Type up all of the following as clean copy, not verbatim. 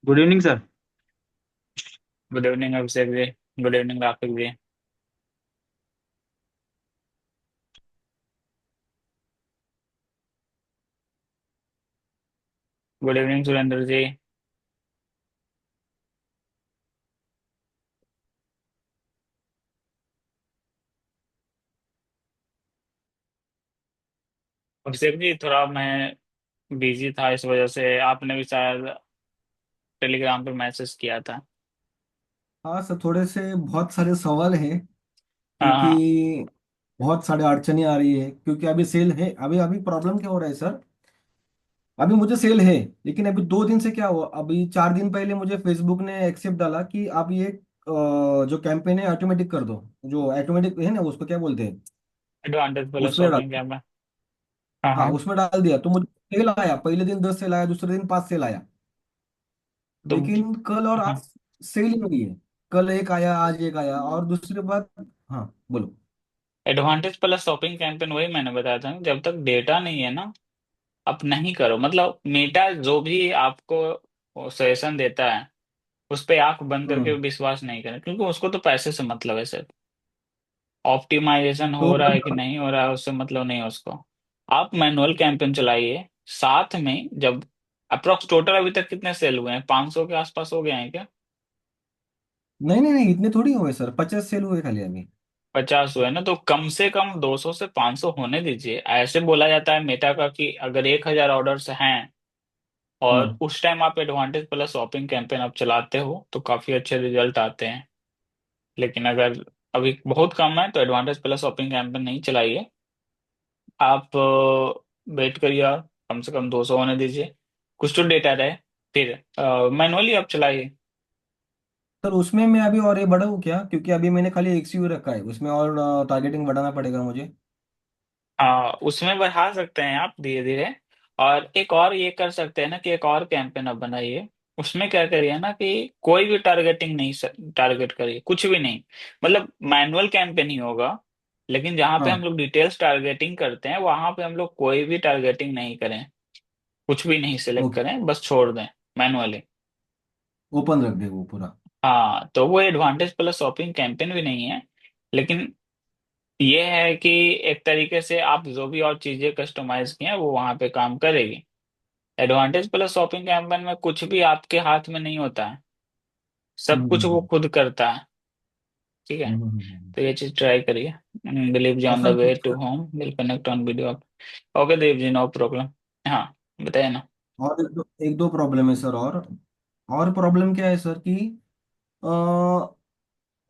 Good evening sir. Good evening Abhishek ji. Good evening Rafiq ji. Good evening Surendra ji. Abhishek ji, थोड़ा मैं busy था, इस वजह से आपने भी शायद टेलीग्राम पे मैसेज किया था। हाँ सर, थोड़े से बहुत सारे सवाल हैं हाँ हाँ। क्योंकि बहुत सारे अड़चने आ रही है। क्योंकि अभी सेल है। अभी अभी प्रॉब्लम क्या हो रहा है सर? अभी मुझे सेल है, लेकिन अभी 2 दिन से क्या हुआ, अभी 4 दिन पहले मुझे फेसबुक ने एक्सेप्ट डाला कि आप ये जो कैंपेन है ऑटोमेटिक कर दो। जो ऑटोमेटिक है ना, उसको क्या बोलते हैं, एडवांटेज प्लस उसमें डाल। Shopping campaign. हाँ हाँ, हाँ। उसमें डाल दिया तो मुझे सेल आया। पहले दिन 10 सेल आया, दूसरे दिन 5 सेल आया। तो लेकिन कल और हाँ, आज सेल ही नहीं है। कल एक आया, आज एक आया, और दूसरी बात। हाँ, बोलो। एडवांटेज प्लस शॉपिंग कैंपेन वही मैंने बताया था ना, जब तक डेटा नहीं है ना, आप नहीं करो। मतलब मेटा जो भी आपको सजेशन देता है, उस पे आंख बंद करके हम्म। विश्वास नहीं करें, क्योंकि उसको तो पैसे से मतलब है सर। ऑप्टिमाइजेशन तो हो रहा है कि नहीं हो रहा है, उससे मतलब नहीं है उसको। आप मैनुअल कैंपेन चलाइए साथ में। जब अप्रोक्स टोटल अभी तक कितने सेल हुए हैं, 500 के आसपास हो गए हैं क्या? नहीं नहीं नहीं, इतने थोड़ी हुए सर, 50 सेल हुए खाली अभी। 50 हुए ना, तो कम से कम 200 से 500 होने दीजिए। ऐसे बोला जाता है मेटा का कि अगर 1,000 ऑर्डर्स हैं और हम्म उस टाइम आप एडवांटेज प्लस शॉपिंग कैंपेन आप चलाते हो तो काफी अच्छे रिजल्ट आते हैं। लेकिन अगर अभी बहुत कम है तो एडवांटेज प्लस शॉपिंग कैंपेन नहीं चलाइए। आप वेट करिए और कम से कम 200 होने दीजिए, कुछ तो डेटा रहे, फिर मैनुअली आप चलाइए। सर, उसमें मैं अभी और ये बढ़ाऊँ क्या? क्योंकि अभी मैंने खाली एक सी रखा है, उसमें और टारगेटिंग बढ़ाना पड़ेगा मुझे। हाँ, उसमें बढ़ा सकते हैं आप धीरे धीरे। और एक और ये कर सकते हैं ना कि एक और कैंपेन आप बनाइए। उसमें क्या करिए ना कि कोई भी टारगेटिंग नहीं, टारगेट करिए कुछ भी नहीं। मतलब मैनुअल कैंपेन ही होगा, लेकिन जहाँ पे हम हाँ। लोग डिटेल्स टारगेटिंग करते हैं वहां पे हम लोग कोई भी टारगेटिंग नहीं करें, कुछ भी नहीं सिलेक्ट ओके। करें, बस छोड़ दें मैनुअली। ओपन रख दे वो पूरा। हाँ, तो वो एडवांटेज प्लस शॉपिंग कैंपेन भी नहीं है, लेकिन ये है कि एक तरीके से आप जो भी और चीजें कस्टमाइज की हैं वो वहां पे काम करेगी। एडवांटेज प्लस शॉपिंग कैंपेन में कुछ भी आपके हाथ में नहीं होता है, सब कुछ वो हम्म। खुद करता है। ठीक है, हम्म। तो ये चीज ट्राई करिए। बिलीव जी और on the sir way to home will connect on video. Okay Dev ji, no problem. हाँ, बताइए ना। और एक दो प्रॉब्लम है सर। और प्रॉब्लम क्या है सर कि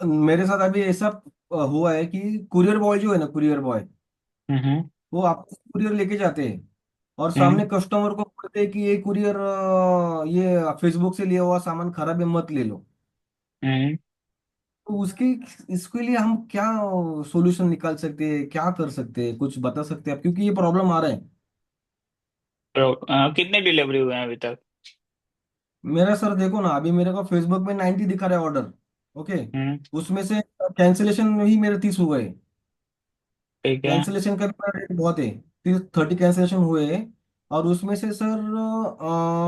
मेरे साथ अभी ऐसा हुआ है कि कुरियर बॉय जो है ना, कुरियर बॉय, हम्म वो आपको कुरियर लेके जाते हैं और हम्म सामने कस्टमर को बोलते हैं कि ये कुरियर, ये फेसबुक से लिया हुआ सामान खराब है, मत ले लो। हम्म। तो उसके इसके लिए हम क्या सॉल्यूशन निकाल सकते हैं, क्या कर सकते हैं, कुछ बता सकते हैं आप? क्योंकि ये प्रॉब्लम आ रहा है। तो कितने डिलीवरी हुए हैं अभी तक? मेरा सर देखो ना, अभी मेरे को फेसबुक में 90 दिखा रहा है ऑर्डर। ओके। हम्म। उसमें से कैंसिलेशन ही मेरे 30 हुए। ठीक है। कैंसिलेशन का भी रेट बहुत है। 30 कैंसिलेशन हुए हैं। और उसमें से सर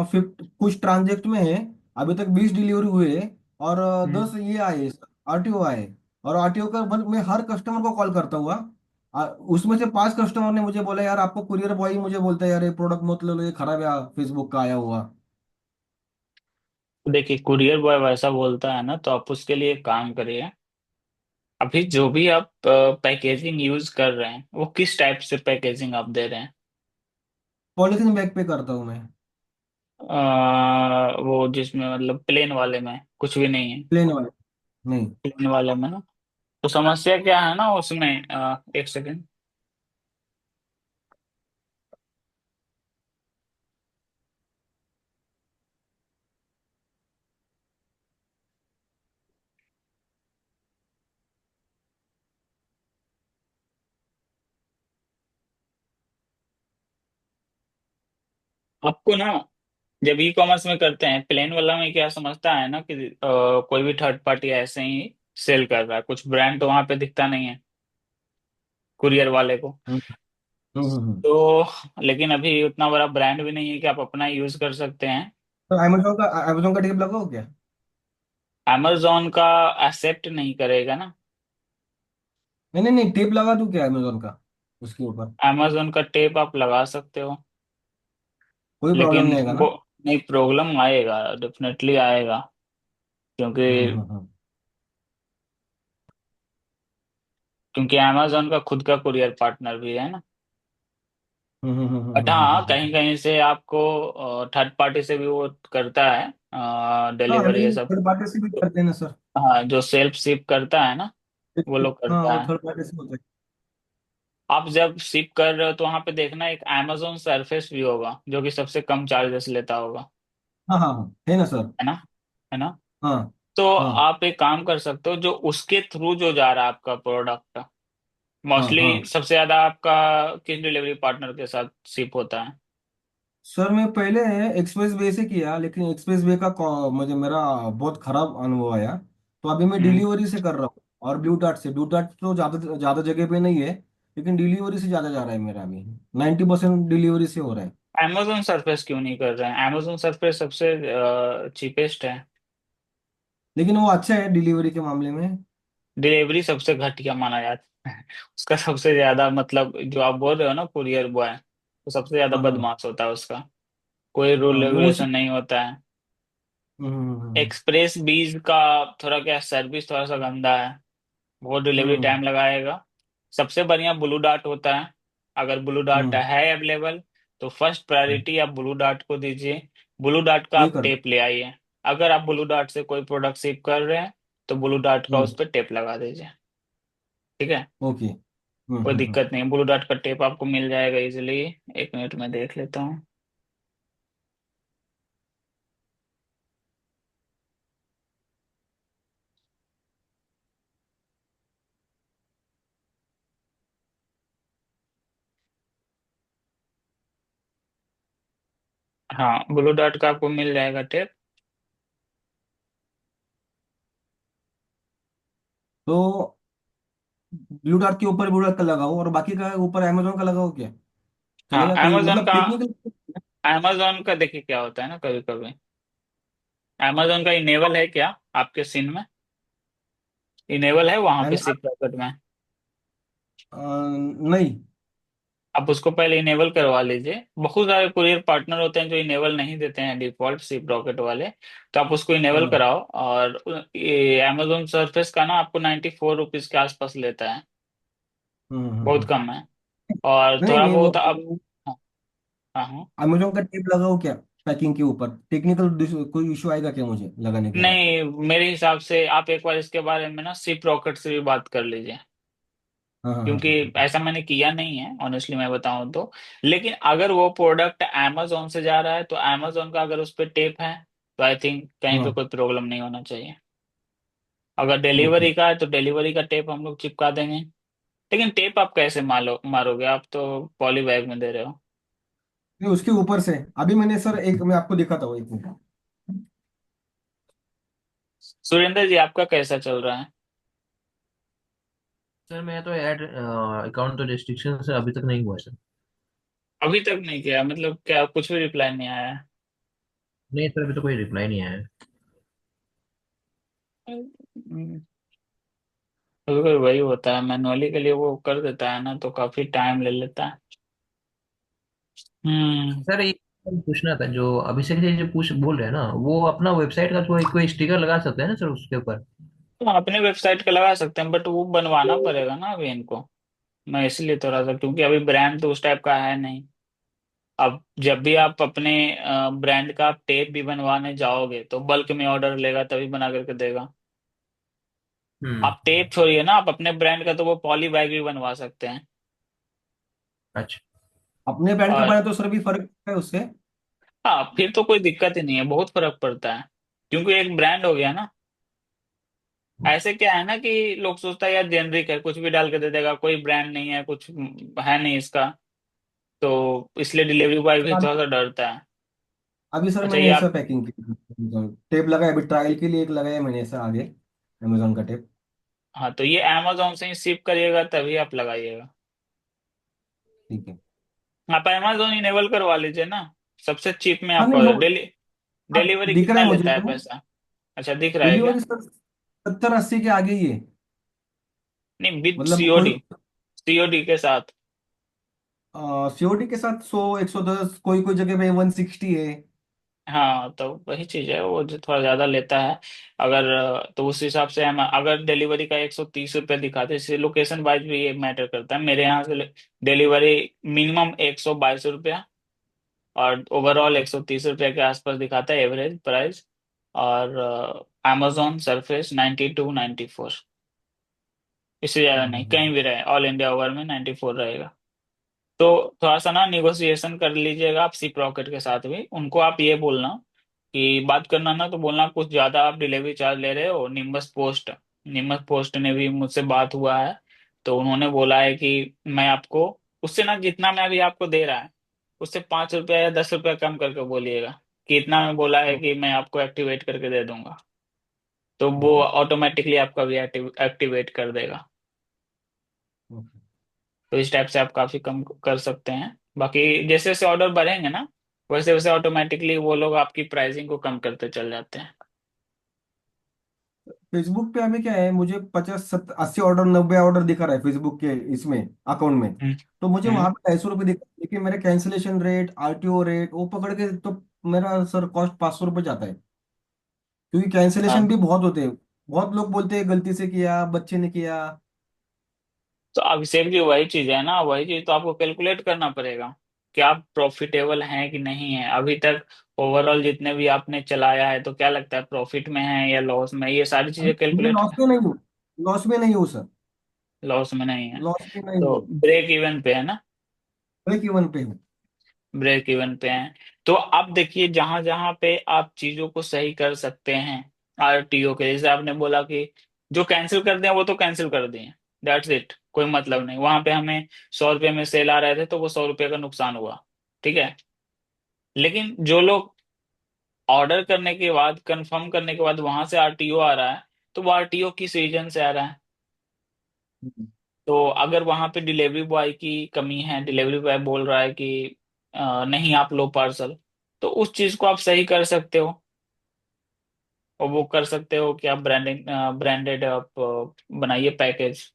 50 कुछ ट्रांजेक्ट में है। अभी तक 20 डिलीवरी हुए हैं। और हम्म। 10 ये आए, आरटीओ आए। और आरटीओ का मैं हर कस्टमर को कॉल करता हुआ, उसमें से 5 कस्टमर ने मुझे बोला, यार आपको कुरियर बॉय ही मुझे बोलता है, यार ये प्रोडक्ट मत ले लो, ये खराब है फेसबुक का आया हुआ। देखिए, कुरियर बॉय वैसा बोलता है ना, तो आप उसके लिए एक काम करिए। अभी जो भी आप पैकेजिंग यूज कर रहे हैं वो किस टाइप से पैकेजिंग आप दे रहे हैं? पॉलिथीन बैग पे करता हूँ मैं। वो जिसमें मतलब प्लेन वाले में कुछ भी नहीं है? प्लेन वाले। नहीं। प्लेन वाले में ना, तो समस्या क्या है ना उसमें, एक सेकेंड। आपको ना, जब ई कॉमर्स में करते हैं प्लेन वाला में क्या समझता है ना कि कोई भी थर्ड पार्टी ऐसे ही सेल कर रहा है, कुछ ब्रांड तो वहां पे दिखता नहीं है कुरियर वाले को। हम्म हम्म हम्म तो लेकिन अभी उतना बड़ा ब्रांड भी नहीं है कि आप अपना यूज कर सकते हैं। तो अमेजोन का टेप लगाओ क्या? amazon का एक्सेप्ट नहीं करेगा ना। नहीं नहीं नहीं, टेप लगा दूं क्या अमेजोन का उसके ऊपर? amazon का टेप आप लगा सकते हो, कोई प्रॉब्लम लेकिन नहीं आएगा वो, ना? नहीं, प्रॉब्लम आएगा, डेफिनेटली आएगा। क्योंकि हम्म। क्योंकि amazon का खुद का कुरियर पार्टनर भी है ना। बट हाँ, कहीं कहीं से आपको थर्ड पार्टी से भी वो करता है हाँ डिलीवरी ये नहीं, सब। थर्ड पार्टी से भी करते हैं ना सर। हाँ, जो सेल्फ शिप करता है ना, वो लोग हाँ करता वो है। थर्ड पार्टी से होता है। आप जब शिप कर रहे हो तो वहां पे देखना एक amazon सरफेस भी होगा जो कि सबसे कम चार्जेस लेता होगा। हाँ हाँ हाँ, है ना सर। है ना, है ना। हाँ तो हाँ आप एक काम कर सकते हो, जो उसके थ्रू जो जा रहा है आपका प्रोडक्ट, हाँ मोस्टली हाँ। सबसे ज्यादा आपका किस डिलीवरी पार्टनर के साथ शिप होता है? सर मैं पहले एक्सप्रेस वे से किया, लेकिन एक्सप्रेस वे का मुझे मेरा बहुत खराब अनुभव आया। तो अभी मैं हम्म। डिलीवरी से कर रहा हूँ, और ब्लू डार्ट से। ब्लू डार्ट तो ज़्यादा ज़्यादा जगह पे नहीं है, लेकिन डिलीवरी से ज़्यादा जा रहा है मेरा अभी। 90% डिलीवरी से हो रहा है। amazon सरफेस क्यों नहीं कर रहे हैं? amazon सरफेस सबसे चीपेस्ट है। लेकिन वो अच्छा है डिलीवरी के मामले में। डिलीवरी सबसे घटिया माना जाता है। उसका सबसे ज्यादा मतलब, जो आप बोल रहे हो ना कुरियर बॉय, तो सबसे ज्यादा हाँ हाँ बदमाश होता है उसका। कोई रूल हाँ, वो उसी। रेगुलेशन नहीं होता है। हम्म। एक्सप्रेस बीज का थोड़ा क्या, सर्विस थोड़ा सा गंदा है, बहुत डिलीवरी हम्म टाइम लगाएगा। सबसे बढ़िया ब्लू डार्ट होता है। अगर ब्लू डार्ट हम्म, है अवेलेबल, तो फर्स्ट हम्म, प्रायोरिटी आप ब्लू डार्ट को दीजिए। ब्लू डार्ट का वही आप कर रहा टेप ले आइए। अगर आप ब्लू डार्ट से कोई प्रोडक्ट शिप कर रहे हैं, तो ब्लू डार्ट का हूँ। उस पर टेप लगा दीजिए। ठीक है, ओके। कोई दिक्कत नहीं, ब्लू डार्ट का टेप आपको मिल जाएगा इजिली। एक मिनट में देख लेता हूँ। हाँ, ब्लू डार्ट का आपको मिल जाएगा टेप। तो ब्लू डार्ट के ऊपर ब्लू डार्ट का लगाओ, और बाकी का ऊपर अमेजोन का लगाओ क्या? हाँ, चलेगा कोई amazon मतलब का, टेक्निकल? amazon का देखिए क्या होता है ना, कभी कभी amazon का इनेबल है क्या आपके सीन में? इनेबल है वहां पे शिप रॉकेट में? नहीं। आप उसको पहले इनेबल करवा लीजिए। बहुत सारे कुरियर पार्टनर होते हैं जो इनेबल नहीं देते हैं डिफॉल्ट शिप रॉकेट वाले। तो आप उसको इनेबल हाँ। कराओ। और ये अमेजोन सरफेस का ना आपको 94 रुपीज के आसपास लेता है, बहुत हम्म। कम है। और नहीं थोड़ा नहीं, बहुत अब, वो हाँ, हाँ, हाँ। अमेजोन का टेप लगाओ क्या पैकिंग के ऊपर? टेक्निकल कोई इशू आएगा क्या मुझे लगाने के बाद? नहीं, मेरे हिसाब से आप एक बार इसके बारे में ना शिप रॉकेट से भी बात कर लीजिए। हाँ हाँ हाँ क्योंकि हाँ हाँ हाँ। ऐसा मैंने किया नहीं है ऑनेस्टली, मैं बताऊं तो। लेकिन अगर वो प्रोडक्ट amazon से जा रहा है, तो amazon का अगर उस पर टेप है, तो आई थिंक कहीं पे हाँ, कोई प्रॉब्लम नहीं होना चाहिए। अगर ओके। डिलीवरी का है तो डिलीवरी का टेप हम लोग चिपका देंगे। लेकिन टेप आप कैसे मारोगे? आप तो पॉली बैग में दे रहे हो। नहीं, उसके ऊपर से अभी मैंने सर, एक मैं आपको दिखाता हूँ, एक मिनट। सुरेंद्र जी, आपका कैसा चल रहा है? सर मैं तो ऐड अकाउंट तो रिस्ट्रिक्शन से अभी तक नहीं हुआ है सर। अभी तक नहीं किया मतलब क्या, कुछ भी रिप्लाई नहीं आया नहीं सर, अभी तो कोई रिप्लाई नहीं आया है। है? कभी कभी वही होता है, मैनुअली के लिए वो कर देता है ना, तो काफी टाइम ले लेता है। हम्म। सर ये पूछना था, जो अभिषेक जी जो पूछ बोल रहे हैं ना, वो अपना वेबसाइट का कोई स्टिकर लगा सकते हैं ना सर उसके ऊपर? तो अपने वेबसाइट का लगा सकते हैं, बट वो बनवाना पड़ेगा ना अभी इनको। मैं इसलिए थोड़ा सा, क्योंकि अभी ब्रांड तो उस टाइप का है नहीं। अब जब भी आप अपने ब्रांड का आप टेप भी बनवाने जाओगे, तो बल्क में ऑर्डर लेगा तभी बना करके देगा। हम्म। आप टेप छोड़िए ना, आप अपने ब्रांड का तो वो पॉली बैग भी बनवा सकते हैं। अच्छा। अपने ब्रांड का और बना तो सर भी फर्क है उससे। हाँ, फिर तो कोई दिक्कत ही नहीं है, बहुत फर्क पड़ता है। क्योंकि एक ब्रांड हो गया ना। ऐसे क्या है ना कि लोग सोचता है यार जेनरिक है, कुछ भी डाल के दे देगा, कोई ब्रांड नहीं है, कुछ है नहीं इसका। तो इसलिए डिलीवरी बॉय भी सर थोड़ा सा डरता है। अभी सर अच्छा, मैंने ये ऐसा आप, पैकिंग किया, टेप लगाया अभी ट्रायल के लिए, एक लगाया मैंने ऐसा आगे, अमेजोन का टेप। हाँ, तो ये अमेजोन से ही शिप करिएगा तभी आप लगाइएगा। ठीक है। आप अमेजोन इनेबल करवा लीजिए ना, सबसे चीप में हाँ आप नहीं, डेली। हाँ, डिलीवरी दिख रहा कितना है मुझे लेता है तो। पैसा? अच्छा, दिख रहा है क्या? डिलीवरी सर 70-80 के आगे ही है। नहीं, विद मतलब कोई सीओडी, सीओडी के साथ। सीओडी के साथ 100, 110, कोई कोई जगह पे 160 है। हाँ, तो वही चीज है, वो जो थोड़ा ज्यादा लेता है। अगर तो उस हिसाब से हम अगर डिलीवरी का 130 रुपये दिखाते हैं, जैसे लोकेशन वाइज भी ये मैटर करता है। मेरे यहाँ से डिलीवरी मिनिमम 122 रुपया, और ओवरऑल 130 रुपये के आसपास दिखाता है एवरेज प्राइस। और अमेजोन सरफेस 92, 94, इससे ज्यादा नहीं, हम्म, कहीं भी रहे ऑल इंडिया ओवर में 94 रहेगा। तो थोड़ा सा ना निगोशिएशन कर लीजिएगा आप सी प्रॉकेट के साथ भी। उनको आप ये बोलना कि बात करना ना, तो बोलना कुछ ज्यादा आप डिलीवरी चार्ज ले रहे हो। निम्बस पोस्ट ने भी मुझसे बात हुआ है, तो उन्होंने बोला है कि मैं आपको उससे ना, जितना मैं अभी आपको दे रहा है उससे 5 रुपया या 10 रुपया कम करके बोलिएगा कि इतना मैं बोला है कि मैं आपको एक्टिवेट करके दे दूंगा। तो वो ओके ऑटोमेटिकली आपका भी एक्टिवेट कर देगा। ओके। तो इस टाइप से आप काफी कम कर सकते हैं। बाकी जैसे जैसे ऑर्डर बढ़ेंगे ना, वैसे वैसे ऑटोमेटिकली वो लोग आपकी प्राइसिंग को कम करते चल जाते हैं। फेसबुक पे अभी क्या है, मुझे 50, 70, 80 ऑर्डर, 90 ऑर्डर दिखा रहा है फेसबुक के इसमें अकाउंट में। हम्म। तो मुझे हम्म। वहां पे 250 रुपये दिखा, लेकिन मेरे कैंसिलेशन रेट, आरटीओ रेट वो पकड़ के तो मेरा सर कॉस्ट 500 रुपये जाता है। क्योंकि कैंसिलेशन हाँ, भी बहुत होते हैं। बहुत लोग बोलते हैं गलती से किया, बच्चे ने किया। तो अभिषेक जी वही चीज है ना, वही चीज तो आपको कैलकुलेट करना पड़ेगा कि आप प्रॉफिटेबल हैं कि नहीं है अभी तक। ओवरऑल जितने भी आपने चलाया है, तो क्या लगता है प्रॉफिट में है या लॉस में, ये सारी चीजें मैं कैलकुलेट। लॉस में नहीं हूँ। लॉस में नहीं हूँ सर। लॉस में नहीं है, लॉस में नहीं तो हूँ। ब्रेक इवन पे है ना। ब्रेक इवन पे हूँ। ब्रेक इवन पे हैं। तो आप देखिए जहां जहां पे आप चीजों को सही कर सकते हैं, आरटीओ के जैसे आपने बोला कि जो कैंसिल कर दें वो तो कैंसिल कर दें, दैट्स इट, कोई मतलब नहीं। वहां पे हमें 100 रुपये में सेल आ रहे थे, तो वो 100 रुपये का नुकसान हुआ, ठीक है। लेकिन जो लोग ऑर्डर करने के बाद, कंफर्म करने के बाद वहां से आरटीओ आ रहा है, तो वो आरटीओ किस रीजन से आ रहा है। हम्म, तो अगर वहां पे डिलीवरी बॉय की कमी है, डिलीवरी बॉय बोल रहा है कि नहीं आप लो पार्सल, तो उस चीज को आप सही कर सकते हो। और वो कर सकते हो कि आप ब्रांडेड आप बनाइए पैकेज।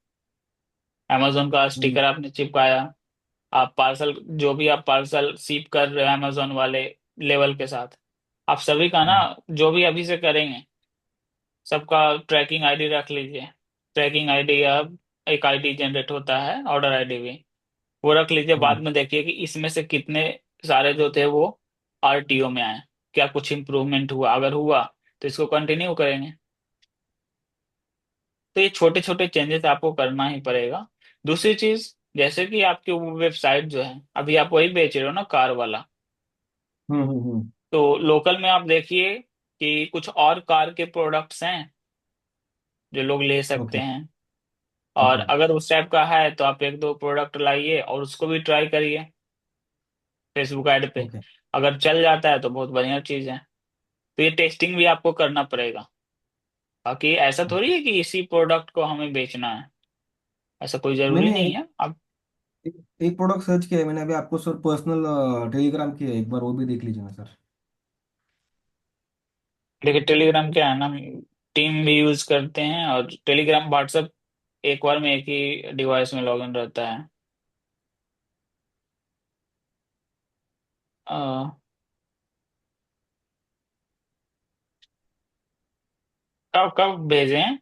amazon का हम्म, स्टिकर आपने चिपकाया, आप पार्सल, जो भी आप पार्सल शिप कर रहे हो अमेजोन वाले लेवल के साथ, आप सभी का ना, हम्म, जो भी अभी से करेंगे सबका ट्रैकिंग आईडी रख लीजिए। ट्रैकिंग आईडी या एक आईडी जनरेट होता है ऑर्डर आईडी भी, वो रख लीजिए। बाद हम्म। में देखिए कि इसमें से कितने सारे जो थे वो आरटीओ में आए, क्या कुछ इम्प्रूवमेंट हुआ। अगर हुआ तो इसको कंटिन्यू करेंगे। तो ये छोटे छोटे चेंजेस आपको करना ही पड़ेगा। दूसरी चीज, जैसे कि आपकी वो वेबसाइट जो है, अभी आप वही बेच रहे हो ना, कार वाला, तो लोकल में आप देखिए कि कुछ और कार के प्रोडक्ट्स हैं जो लोग ले सकते ओके हैं। और ओके अगर उस टाइप का है तो आप एक दो प्रोडक्ट लाइए और उसको भी ट्राई करिए फेसबुक ऐड पे। ओके। अगर चल जाता है तो बहुत बढ़िया चीज है। तो ये टेस्टिंग भी आपको करना पड़ेगा। बाकी ऐसा थोड़ी है कि इसी प्रोडक्ट को हमें बेचना है, ऐसा कोई जरूरी मैंने नहीं एक है। अब एक प्रोडक्ट सर्च किया है मैंने अभी आपको सर, पर्सनल टेलीग्राम किया है, एक बार वो भी देख लीजिए ना सर। देखिए टेलीग्राम क्या है ना, टीम भी यूज करते हैं, और टेलीग्राम व्हाट्सएप एक बार में एक ही डिवाइस में लॉगिन रहता है। अ, कब कब भेजे हैं?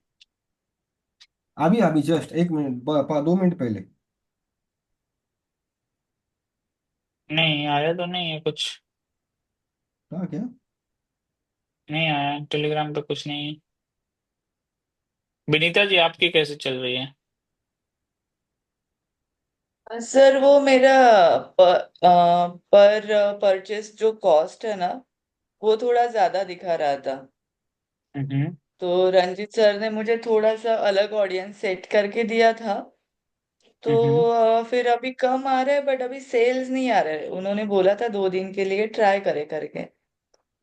अभी अभी जस्ट 1 मिनट, 2 मिनट पहले। नहीं आया तो नहीं है कुछ। हाँ क्या? नहीं आया टेलीग्राम पे, कुछ नहीं है। विनीता जी आपकी कैसे चल रही है? सर वो मेरा पर परचेस जो कॉस्ट है ना, वो थोड़ा ज्यादा दिखा रहा था। हम्म। तो रंजित सर ने मुझे थोड़ा सा अलग ऑडियंस सेट करके दिया था। तो हम्म। फिर अभी कम आ रहा है, बट अभी सेल्स नहीं आ रहा है। उन्होंने बोला था 2 दिन के लिए ट्राई करे करके,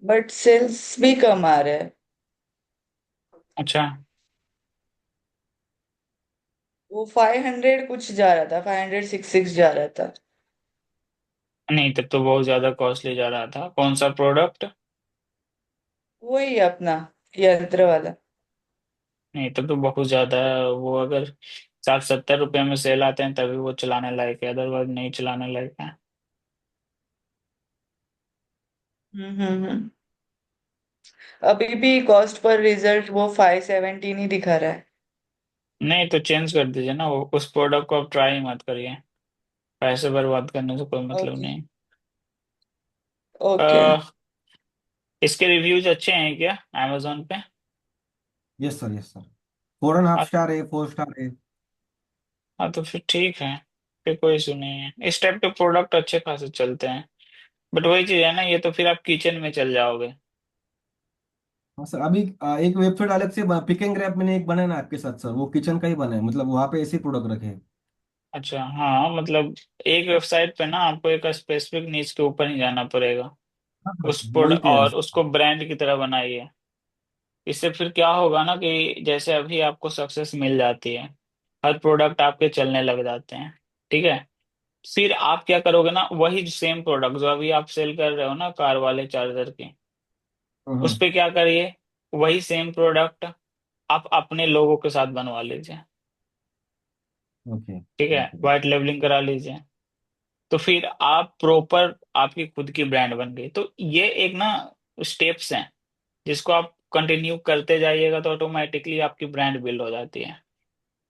बट सेल्स भी कम आ रहा है। अच्छा। वो 500 कुछ जा रहा था, 566 जा रहा था। नहीं, तब तो बहुत ज्यादा कॉस्टली जा रहा था। कौन सा प्रोडक्ट? वही अपना यंत्र वाला। नहीं तब तो बहुत ज्यादा है वो। अगर 60-70 रुपए में सेल आते हैं तभी वो चलाने लायक है, अदरवाइज नहीं चलाने लायक है। हम्म। अभी भी कॉस्ट पर रिजल्ट वो 517 ही दिखा रहा है। नहीं तो चेंज कर दीजिए ना, वो उस प्रोडक्ट को आप ट्राई मत करिए। पैसे बर्बाद करने से कोई मतलब ओके। नहीं। ओके। अ, इसके रिव्यूज अच्छे हैं क्या amazon पे? Yes sir, yes sir. 4.5 हाँ। स्टार है, 4 स्टार है। हाँ तो फिर ठीक है, फिर कोई इशू नहीं है। इस टाइप के प्रोडक्ट अच्छे खासे चलते हैं। बट वही चीज है ना, ये तो फिर आप किचन में चल जाओगे। हाँ सर, अभी एक वेबसाइट अलग से पिक एंड ग्रैब मैंने एक बनाया ना आपके साथ सर, वो किचन का ही बना है, मतलब वहाँ पे ऐसे प्रोडक्ट रखे हैं। अच्छा हाँ, मतलब एक वेबसाइट पे ना आपको एक स्पेसिफिक नीच के ऊपर ही जाना पड़ेगा। हाँ हाँ, उस वही प्रोडक्ट तैयार और सर। उसको ब्रांड की तरह बनाइए। इससे फिर क्या होगा ना कि जैसे अभी आपको सक्सेस मिल जाती है, हर प्रोडक्ट आपके चलने लग जाते हैं, ठीक है। फिर आप क्या करोगे ना, वही सेम प्रोडक्ट जो अभी आप सेल कर रहे हो ना कार वाले चार्जर के, उस हम्म। पे क्या करिए, वही सेम प्रोडक्ट आप अपने लोगों के साथ बनवा लीजिए। ओके ठीक है, ओके। व्हाइट लेबलिंग करा लीजिए। तो फिर आप प्रॉपर आपकी खुद की ब्रांड बन गई। तो ये एक ना स्टेप्स हैं जिसको आप कंटिन्यू करते जाइएगा तो ऑटोमेटिकली आपकी ब्रांड बिल्ड हो जाती है।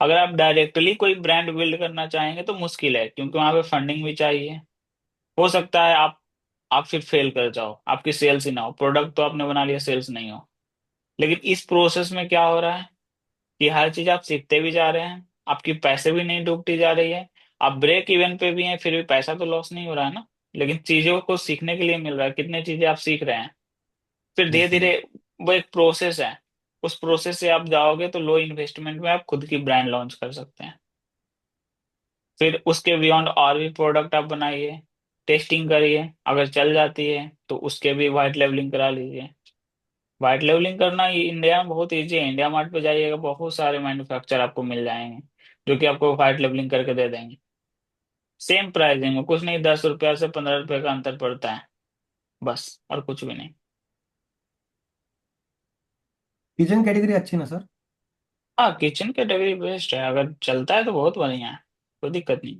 अगर आप डायरेक्टली कोई ब्रांड बिल्ड करना चाहेंगे तो मुश्किल है, क्योंकि वहां पे फंडिंग भी चाहिए। हो सकता है आप फिर फेल कर जाओ, आपकी सेल्स ही ना हो, प्रोडक्ट तो आपने बना लिया, सेल्स नहीं हो। लेकिन इस प्रोसेस में क्या हो रहा है कि हर चीज आप सीखते भी जा रहे हैं, आपकी पैसे भी नहीं डूबती जा रही है, आप ब्रेक इवन पे भी हैं फिर भी पैसा तो लॉस नहीं हो रहा है ना। लेकिन चीजों को सीखने के लिए मिल रहा है, कितने चीजें आप सीख रहे हैं। फिर धीरे यस सर। धीरे वो एक प्रोसेस है, उस प्रोसेस से आप जाओगे तो लो इन्वेस्टमेंट में आप खुद की ब्रांड लॉन्च कर सकते हैं। फिर उसके बियॉन्ड और भी प्रोडक्ट आप बनाइए, टेस्टिंग करिए, अगर चल जाती है तो उसके भी वाइट लेवलिंग करा लीजिए। वाइट लेवलिंग करना ये इंडिया में बहुत ईजी है। इंडिया मार्ट पे जाइएगा, बहुत सारे मैन्युफैक्चर आपको मिल जाएंगे जो कि आपको वाइट लेवलिंग करके दे देंगे। सेम प्राइसिंग में, कुछ नहीं, 10 रुपया से 15 रुपये का अंतर पड़ता है, बस, और कुछ भी नहीं। किचन कैटेगरी अच्छी ना सर? हाँ किचन कैटेगरी बेस्ट है, अगर चलता है तो बहुत बढ़िया है, कोई दिक्कत नहीं।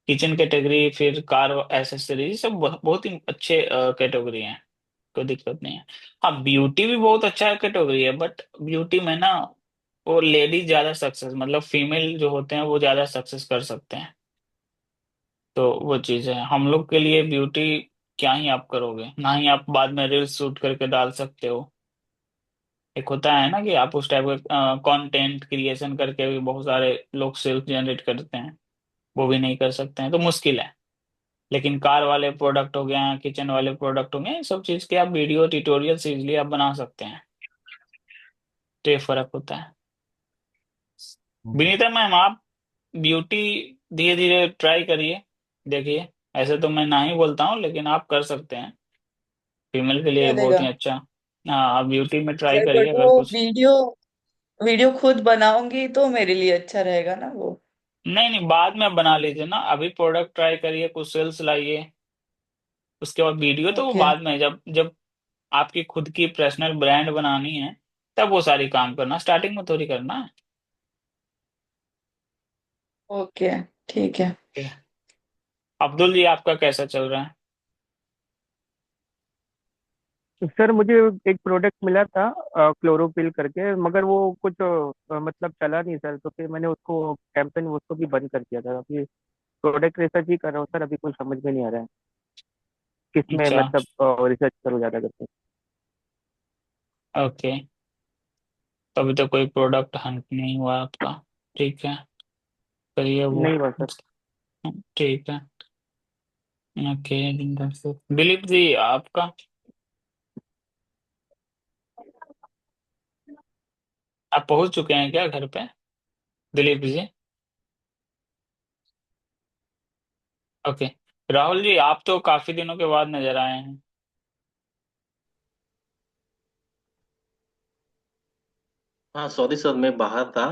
किचन कैटेगरी, फिर कार एसेसरीज, सब बहुत ही अच्छे कैटेगरी हैं, कोई दिक्कत नहीं है। हाँ ब्यूटी भी बहुत अच्छा कैटेगरी है, बट ब्यूटी में ना वो लेडीज ज्यादा सक्सेस, मतलब फीमेल जो होते हैं वो ज्यादा सक्सेस कर सकते हैं। तो वो चीज है, हम लोग के लिए ब्यूटी क्या ही आप करोगे, ना ही आप बाद में रील्स शूट करके डाल सकते हो। एक होता है ना कि आप उस टाइप का कंटेंट क्रिएशन करके भी बहुत सारे लोग सेल्फ जनरेट करते हैं, वो भी नहीं कर सकते हैं, तो मुश्किल है। लेकिन कार वाले प्रोडक्ट हो गए हैं, किचन वाले प्रोडक्ट हो गए हैं, इन सब चीज के आप वीडियो ट्यूटोरियल इजली आप बना सकते हैं। तो ये फर्क होता है। ओके। विनीता मैम, आप ब्यूटी धीरे धीरे ट्राई करिए, देखिए। ऐसे तो मैं ना ही बोलता हूँ, लेकिन आप कर सकते हैं, फीमेल के लिए बहुत चलेगा। ही अच्छा। हाँ आप ब्यूटी में ट्राई सर करिए बट अगर वो कुछ। वीडियो वीडियो खुद बनाऊंगी तो मेरे लिए अच्छा रहेगा ना वो। नहीं नहीं, बाद में आप बना लीजिए ना, अभी प्रोडक्ट ट्राई करिए, कुछ सेल्स लाइए, उसके बाद वीडियो तो वो ओके। बाद में, जब जब आपकी खुद की पर्सनल ब्रांड बनानी है तब वो सारी काम करना, स्टार्टिंग में थोड़ी करना है। ओके। ठीक है। ठीक है। अब्दुल जी आपका कैसा चल रहा है? सर मुझे एक प्रोडक्ट मिला था क्लोरोपिल करके, मगर वो कुछ मतलब चला नहीं सर, तो फिर मैंने उसको कैंपेन उसको भी बंद कर दिया था। अभी प्रोडक्ट रिसर्च ही कर रहा हूँ सर, अभी कुछ समझ में नहीं आ रहा है किसमें अच्छा। मतलब रिसर्च करूँ ज़्यादा करके। ओके, तो अभी तो कोई प्रोडक्ट हंट नहीं हुआ आपका, ठीक है, करिए वो। नहीं बस सर। ठीक है। ओके, दिलीप जी आपका, आप पहुंच चुके हैं क्या घर पे, दिलीप जी? ओके। राहुल जी आप तो काफी दिनों के बाद नजर आए हैं। हाँ सॉरी सर, मैं बाहर था।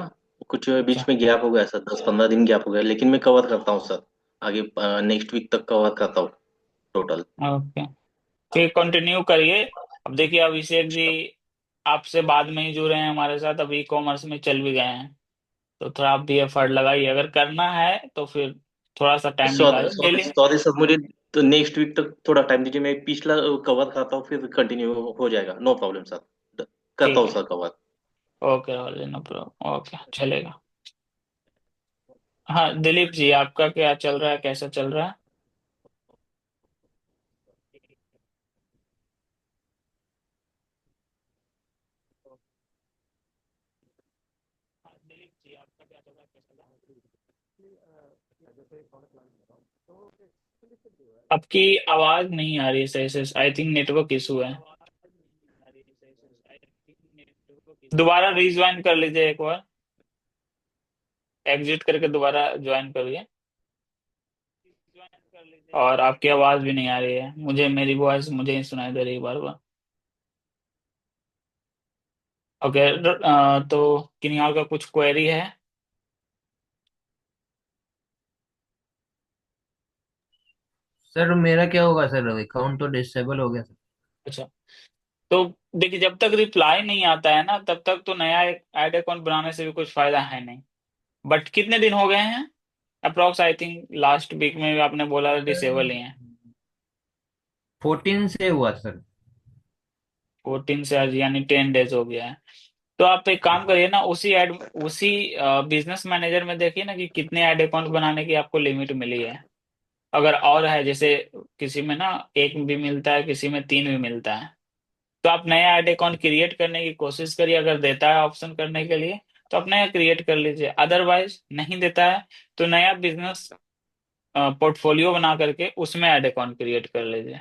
कुछ अच्छा। बीच में गैप हो गया सर, 10-15 दिन गैप हो गया, लेकिन मैं कवर करता हूँ सर। आगे नेक्स्ट वीक तक कवर करता हूँ टोटल। ओके, फिर कंटिन्यू करिए। अब देखिए अभिषेक जी आपसे बाद में ही जुड़े हैं हमारे साथ, अभी कॉमर्स में चल भी गए हैं, तो थोड़ा आप भी एफर्ट लगाइए, अगर करना है तो फिर थोड़ा सा टाइम सॉरी निकालिए सॉरी डेली। सॉरी सर, मुझे तो नेक्स्ट वीक तक थोड़ा टाइम दीजिए, मैं पिछला कवर करता हूँ, फिर कंटिन्यू हो जाएगा, नो प्रॉब्लम सर, करता ठीक हूँ है। Sir cover. Okay Rahul, no problem, okay चलेगा। हाँ दिलीप जी, आपका क्या चल रहा है, कैसा चल रहा है? हाँ, दिलीप जी आपका क्या चल रहा है, कैसा चल रहा है? आपकी आवाज नहीं आ रही है सही से, आई थिंक नेटवर्क इशू है। दोबारा रीज्वाइन कर लीजिए एक बार, एग्जिट करके दोबारा ज्वाइन करिए। और आपकी आवाज भी नहीं आ रही है मुझे, मेरी वॉइस मुझे ही सुनाई दे रही है बार बार। ओके, तो किन्हीं का कुछ क्वेरी है? सर मेरा क्या होगा सर, अकाउंट तो डिसेबल हो गया सर। अच्छा, तो देखिए जब तक रिप्लाई नहीं आता है ना, तब तक तो नया ऐड अकाउंट बनाने से भी कुछ फायदा है नहीं। बट कितने दिन हो गए हैं approx? I think last week में भी आपने बोला डिसेबल ही है। 14 से हुआ सर। 14 से आज यानी 10 डेज हो गया है। तो आप एक काम करिए ना, उसी बिजनेस मैनेजर में देखिए ना कि कितने ऐड अकाउंट बनाने की आपको लिमिट मिली है। अगर और है, जैसे किसी में ना एक भी मिलता है, किसी में 3 भी मिलता है, तो आप नया ऐड अकाउंट क्रिएट करने की कोशिश करिए। अगर देता है ऑप्शन करने के लिए तो आप नया क्रिएट कर लीजिए, अदरवाइज नहीं देता है तो नया बिजनेस पोर्टफोलियो बना करके उसमें ऐड अकाउंट क्रिएट कर लीजिए।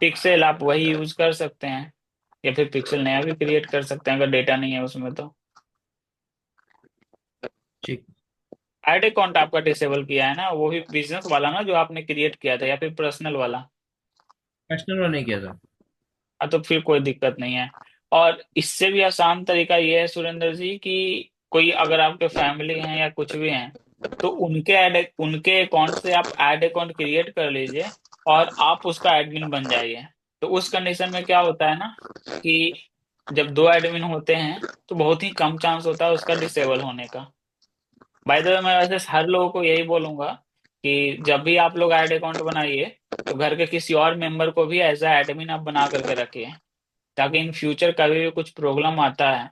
पिक्सेल आप वही यूज कर सकते हैं, या फिर पिक्सेल नया भी क्रिएट कर सकते हैं अगर डेटा नहीं है उसमें तो। ठीक। ऐड अकाउंट आपका डिसेबल किया है ना, वो भी बिजनेस वाला ना जो आपने क्रिएट किया था, या फिर पर्सनल वाला? पर्सनल में नहीं किया सर। हाँ, तो फिर कोई दिक्कत नहीं है। और इससे भी आसान तरीका ये है सुरेंद्र जी कि कोई अगर आपके फैमिली हैं या कुछ भी हैं, तो उनके अकाउंट से आप ऐड अकाउंट क्रिएट कर लीजिए और आप उसका एडमिन बन जाइए। तो उस कंडीशन में क्या होता है ना कि जब 2 एडमिन होते हैं तो बहुत ही कम चांस होता है उसका डिसेबल होने का। बाय द वे, मैं वैसे हर लोगों को यही बोलूंगा कि जब भी आप लोग ऐड अकाउंट बनाइए तो घर के किसी और मेंबर को भी एज अ एडमिन आप बना करके रखिए, ताकि इन फ्यूचर कभी भी कुछ प्रॉब्लम आता है,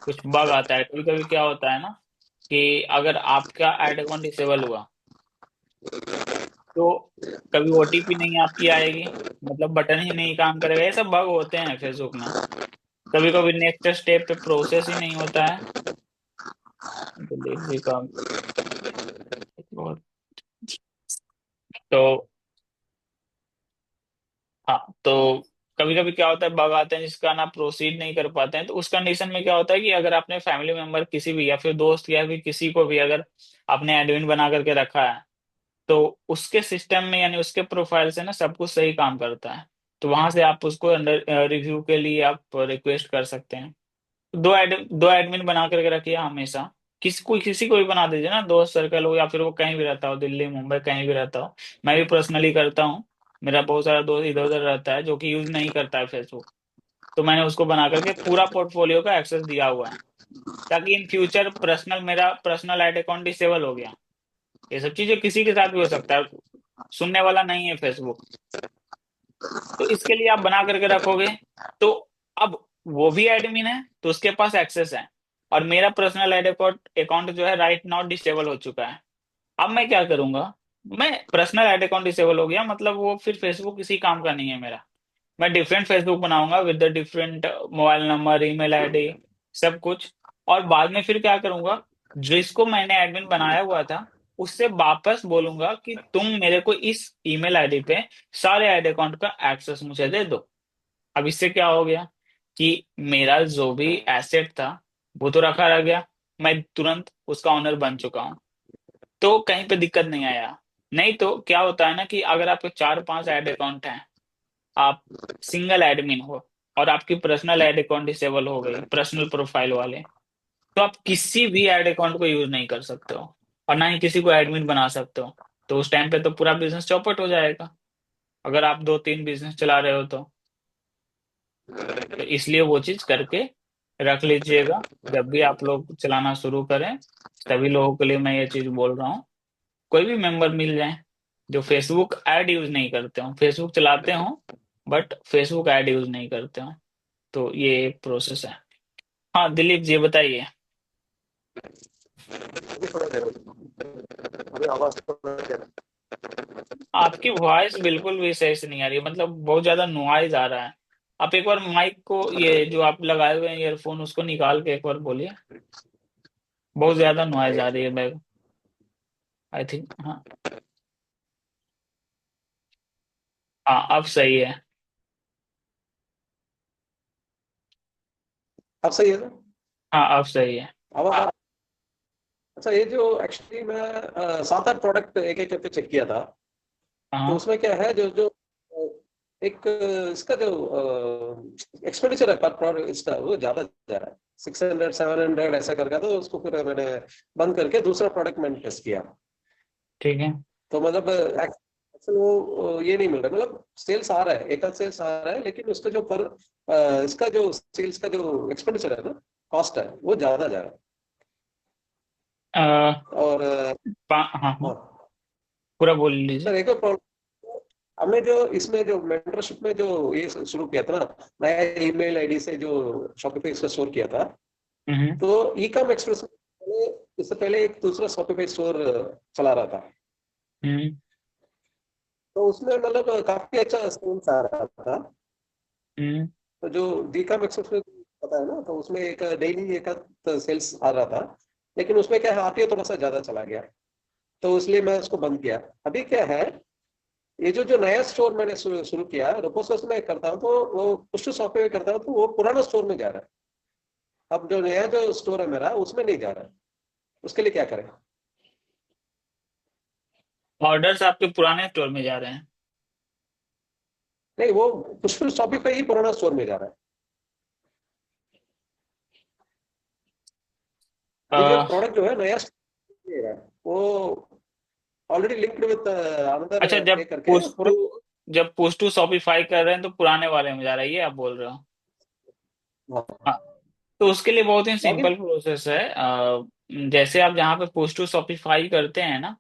कुछ बग आता है, कभी कभी क्या होता है ना कि अगर आपका ऐड अकाउंट डिसेबल हुआ तो कभी ओटीपी नहीं आपकी आएगी, मतलब बटन ही नहीं काम करेगा, ये सब बग होते हैं फेसबुक में। कभी कभी नेक्स्ट स्टेप पे प्रोसेस ही नहीं होता है। दिलीप जी का तो हाँ, तो कभी कभी क्या होता है, बग आते हैं जिसका ना प्रोसीड नहीं कर पाते हैं, तो उस कंडीशन में क्या होता है कि अगर आपने फैमिली मेंबर किसी भी या फिर दोस्त या फिर किसी को भी अगर आपने एडमिन बना करके रखा है, तो उसके सिस्टम में यानी उसके प्रोफाइल से ना सब कुछ सही काम करता है। तो वहां से आप उसको अंडर रिव्यू के लिए आप रिक्वेस्ट कर सकते हैं। दो एडमिन बना करके रखिए हमेशा। किसी को भी बना दीजिए ना, दोस्त सर्कल हो या फिर वो कहीं भी रहता हो, दिल्ली मुंबई कहीं भी रहता हो। मैं भी पर्सनली करता हूँ, मेरा बहुत सारा दोस्त इधर उधर रहता है जो कि यूज नहीं करता है फेसबुक, तो मैंने उसको बना करके पूरा पोर्टफोलियो का एक्सेस दिया हुआ है, ताकि इन फ्यूचर मेरा पर्सनल ऐड अकाउंट डिसेबल हो गया, ये सब चीजें किसी के साथ भी हो सकता है, सुनने वाला नहीं है फेसबुक। तो इसके लिए आप बना करके रखोगे तो अब वो भी एडमिन है तो उसके पास एक्सेस है, और मेरा पर्सनल ऐड अकाउंट अकाउंट जो है राइट नाउ डिसेबल हो चुका है। अब मैं क्या करूंगा, मैं पर्सनल ऐड अकाउंट डिसेबल हो गया मतलब वो फिर फेसबुक किसी काम का नहीं है मेरा। मैं डिफरेंट फेसबुक बनाऊंगा with the different mobile number, email ID, सब कुछ। और बाद में फिर क्या करूंगा, जिसको मैंने एडमिन बनाया हुआ था उससे वापस बोलूंगा कि तुम मेरे को इस ईमेल आईडी पे सारे ऐड अकाउंट का एक्सेस मुझे दे दो। अब इससे क्या हो गया कि मेरा जो भी एसेट था वो तो रखा रह गया, मैं तुरंत उसका ऑनर बन चुका हूँ, तो कहीं पे दिक्कत नहीं आया। नहीं तो क्या होता है ना कि अगर आपके 4-5 ऐड अकाउंट हैं, आप सिंगल एडमिन हो और आपकी पर्सनल ऐड अकाउंट डिसेबल हो गई, पर्सनल प्रोफाइल वाले, तो आप किसी भी ऐड अकाउंट को यूज नहीं कर सकते हो और ना ही किसी को एडमिन बना सकते हो। तो उस टाइम पे तो पूरा बिजनेस चौपट हो जाएगा, अगर आप 2-3 बिजनेस चला रहे हो तो इसलिए वो चीज करके रख लीजिएगा। जब भी आप लोग चलाना शुरू करें, सभी लोगों के लिए मैं ये चीज बोल रहा हूँ, कोई भी मेंबर मिल जाए जो फेसबुक ऐड यूज नहीं करते हो, फेसबुक चलाते हो बट फेसबुक ऐड यूज नहीं करते हो, तो ये एक प्रोसेस है। हाँ दिलीप जी बताइए। अभी थोड़ा देर अभी आवाज थोड़ा देर। आपकी वॉइस बिल्कुल भी सही से नहीं आ रही है, मतलब बहुत ज्यादा नॉइज आ रहा है। आप एक बार माइक को, ये जो आप लगाए हुए हैं ईयरफोन, उसको निकाल के एक बार बोलिए। बहुत ज्यादा नॉइज आ रही है बैग, आई थिंक। हाँ हाँ अब सही है। अब सही है ना? हाँ अब सही है। आवाज अच्छा, ये जो एक्चुअली मैं 7-8 प्रोडक्ट एक एक करके चेक किया था। तो हाँ। उसमें क्या है, जो जो एक इसका जो एक्सपेंडिचर है पर प्रोडक्ट, इसका वो ज्यादा जा रहा है। 600 700 ऐसा करके, तो उसको फिर मैंने बंद करके दूसरा प्रोडक्ट मैंने टेस्ट किया। ठीक है। तो मतलब एक्चुअली वो ये नहीं मिल रहा, मतलब सेल्स आ रहा है, एक आध सेल्स आ रहा है, लेकिन उसका जो पर इसका जो सेल्स का जो एक्सपेंडिचर है ना, कॉस्ट है, वो ज्यादा जा रहा अ, है। और हाँ हाँ हाँ पूरा बोल लीजिए। सर, एक और प्रॉब्लम हमने जो इसमें जो मेंटरशिप में जो ये शुरू किया था ना, नया ईमेल आईडी से जो शॉपिफाई इसका स्टोर किया था। हम्म। तो ई कॉम एक्सप्रेस में इससे पहले एक दूसरा शॉपिफाई स्टोर चला रहा था। हम्म। तो उसमें मतलब काफी अच्छा सेल्स आ रहा था। हम्म। तो जो डीकॉम एक्सेस में पता है ना, तो उसमें एक डेली एक सेल्स आ रहा था। लेकिन उसमें क्या है, आरटीओ थोड़ा सा ज्यादा चला गया। तो इसलिए मैं उसको बंद किया। अभी क्या है, ये जो जो नया स्टोर मैंने शुरू शुरू किया, रोपोसस में करता हूँ, तो वो पुश सॉफ्टवेयर करता हूँ, तो वो पुराना स्टोर में जा रहा है। अब जो नया जो स्टोर है मेरा, उसमें नहीं जा रहा है। उसके लिए क्या करें? ऑर्डर्स आपके पुराने स्टोर में जा रहे हैं? नहीं, वो पुश शॉपिफाई ही पुराना स्टोर में जा रहा है। अभी जो अ, प्रोडक्ट जो है नया store में जा रहा है, वो ऑलरेडी लिंक्ड विद अनदर अच्छा, ये करके पूरा। जब पुश टू शॉपिफाई कर रहे हैं तो पुराने वाले में जा रहा है, ये आप बोल रहे हो? हाँ, तो उसके लिए बहुत ही लॉगिन। सिंपल प्रोसेस है। जैसे आप जहाँ पे पुश टू शॉपिफाई करते हैं ना,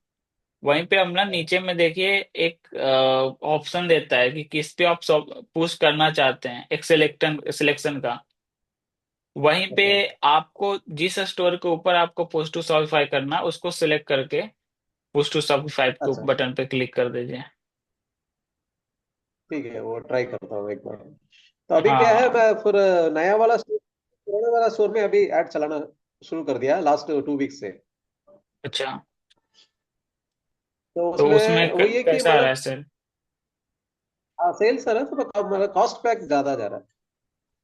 वहीं पे हम ना नीचे में देखिए एक ऑप्शन देता है कि किस पे आप पुश करना चाहते हैं, एक सिलेक्शन का। वहीं पे अच्छा आपको जिस स्टोर के ऊपर आपको पुश टू शॉपिफाई करना है, उसको सिलेक्ट करके पुश टू शॉपिफाई को अच्छा, बटन पे क्लिक कर दीजिए। ठीक है, वो ट्राई करता हूँ एक बार। तो अभी क्या है, हाँ। मैं फिर नया वाला स्टोर, पुराने वाला स्टोर में अभी ऐड चलाना शुरू कर दिया लास्ट 2 वीक से। अच्छा, तो तो उसमें उसमें वही है कि कैसा आ रहा है मतलब सर? सेल्स है ना, तो मतलब कॉस्ट पैक ज्यादा जा रहा है।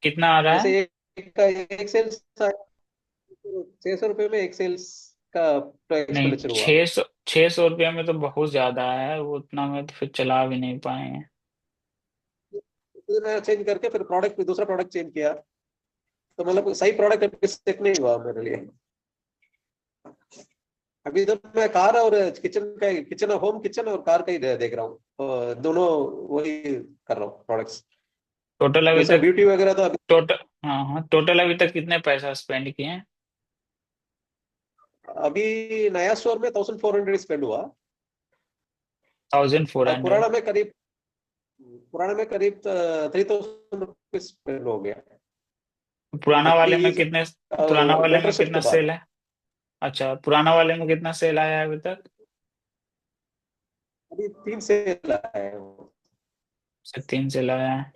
कितना आ रहा है? जैसे एक का एक सेल्स 600 रुपये में एक सेल्स का नहीं, एक्सपेंडिचर हुआ। 600 रुपये में तो बहुत ज्यादा है, वो उतना में तो फिर चला भी नहीं पाएंगे। इसलिए मैं चेंज करके फिर प्रोडक्ट, दूसरा प्रोडक्ट चेंज किया। तो मतलब सही प्रोडक्ट अभी सेट नहीं हुआ मेरे लिए। अभी तो मैं कार और किचन, होम किचन और कार का ही देख रहा हूँ। दोनों वही कर रहा हूँ प्रोडक्ट्स। टोटल अभी दूसरा तक ब्यूटी वगैरह तो अभी। टोटल हाँ हाँ, टोटल अभी तक कितने पैसा स्पेंड किए हैं? अभी नया स्टोर में 1400 स्पेंड हुआ। थाउजेंड फोर और हंड्रेड पुराना में करीब 3000 रुपये स्पेंड हो गया। पुराना वाले में बाकी कितने पुराना वाले में मेंटरशिप के कितना बाद सेल है? अच्छा, पुराना वाले में कितना सेल आया है अभी तक? अभी 3 सेल आए हैं। से 3 सेल आया है।